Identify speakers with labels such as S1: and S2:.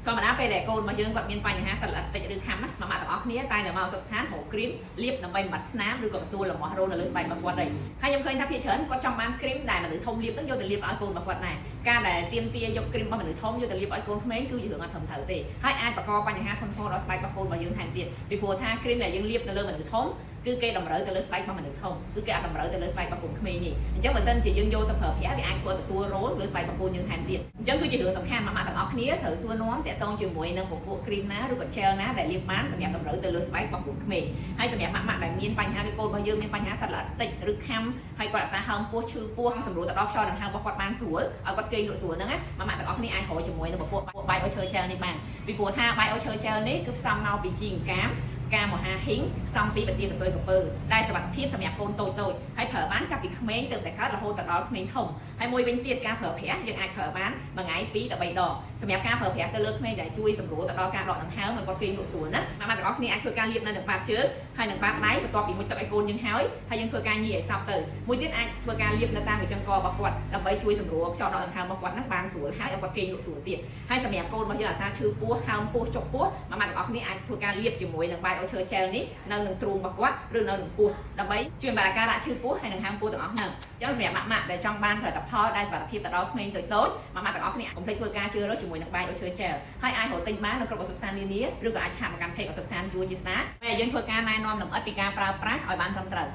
S1: ធម្មតាពេលដែលកូនរបស់យើងគាត់មានបញ្ហាសន្លឹកតិចឬខំណាម៉ាក់ទាំងអស់គ្នាតែនៅមកសិក្សាហៅគ្រីមលាបដើម្បីបំបត្តិស្នាមឬក៏ទទួលលំអស់រោនៅលើស្បែករបស់គាត់ដែរហើយខ្ញុំឃើញថាភាគច្រើនគាត់ចង់បានគ្រីមដែលមនុស្សធំលាបនឹងយកទៅលាបឲ្យកូនរបស់គាត់ដែរការដែលទាមទារយកគ្រីមរបស់មនុស្សធំយកទៅលាបឲ្យកូនក្មេងគឺជារឿងអត់ត្រឹមត្រូវទេហើយអាចបង្កបញ្ហាធ្ងន់ធ្ងរដល់ស្បែករបស់កូនរបស់យើងថែមទៀតពីព្រោះថាគ្រីមដែលយើងលាបទៅលើមនុស្សធំគឺគេតម្រូវទៅលើស្បែករបស់មនុស្សធំគឺគេអត់តម្រូវទៅលើស្បែករបស់កូនក្មេងទេអញ្ចឹងបើសិនជាយើងយកទៅប្រើប្រាស់វាអាចធ្វើទទួលរោលលើស្បែករបស់កូនយើងថែមទៀតអញ្ចឹងគឺជារឿងសំខាន់ម៉ាក់ទាំងអស់គ្នាត្រូវសួរនាំតាក់ទងជាមួយនឹងពពួកគ្រីមណាឬក៏ gel ណាដែលលាបបានសម្រាប់តម្រូវទៅលើស្បែករបស់កូនក្មេងហើយសម្រាប់ម៉ាក់ដែលមានបញ្ហាឬកូនរបស់យើងមានបញ្ហាសត្វល្អិតតិចឬខាំហើយគាត់អាសាហើមពោះឈឺពោះសម្រួលទៅដល់ខ្យល់ដង្ហើមរបស់គាត់បានស្រួលឲ្យគាត់គេងលក់ស្រួលហ្នឹងណាម៉ាក់ទាំងអស់គ្នាអាចរកជាមួយនឹងពពួក Bio Gel នេះបានពីព្រោះថា Bio Gel នេះគឺផ្សំមកពីជីអង្កាមការមហាហ៊ីងផ្សំពីប្រទាលកន្ទុយក្រពើដែលសុខភាពសម្រាប់កូនតូចហើយប្រើបានចាប់ពីក្មេងទៅតែកើតរហូតដល់ក្មេងធំហើយមួយវិញទៀតការប្រើប្រាស់យើងអាចប្រើបានមួយថ្ងៃ2ទៅ3ដងសម្រាប់ការប្រើប្រាស់ទៅលើក្មេងដែលជួយសម្រួលទៅដល់ការដកដង្ហើមហើយគាត់គេងលក់ស្រួលណាម៉ាក់ទាំងអស់គ្នាអាចធ្វើការលាបនៅនឹងបាតជើងហើយនឹងបាតដៃបន្ទាប់ពីមុជទឹកឲ្យកូនយើងហើយយើងធ្វើការញីឲ្យសប់ទៅមួយទៀតអាចធ្វើការលាបនៅតាមកញ្ចឹងករបស់គាត់ដើម្បីជួយសម្រួលខ្យល់ដកដង្ហើមរបស់គាត់ហ្នឹងបានស្រួលហើយឲ្យគាត់គេងលក់ស្រួលទៀតហើយសម្រាប់កូនរបស់យើងអាសាឈឺពោះហើមពោះចុកពោះម៉ាក់ទាំងអស់គ្នាអាចធ្វើការលាបជាមួយនឹង Bio Gel នេះនៅនឹងទ្រូងរបស់គាត់ឬនៅនឹងពោះដើម្បីជួយបំបាត់ការដាក់ឈឺពោះហើយនឹងហើមពោះទាំងអស់ហ្នឹងអញ្ចឹងសម្រាប់ម៉ាក់ដែលចង់បានផលិតផលដែលសុខភាពទៅដល់ក្មេងតូចម៉ាក់ទាំងអស់គ្នាកុំភ្លេចធ្វើការជឿរកជាមួយនឹង Bio Gel ហើយអាចរកទិញបាននៅគ្រប់អសស្ថាននានាឬក៏អាចឆាប់មកកាន់ពេកអសស្ថានយួរជាស្នាហើយយើងធ្វើការណែនាំលម្អិតពីការប្រើប្រាស់ឲ្យបានត្រឹមត្រូវ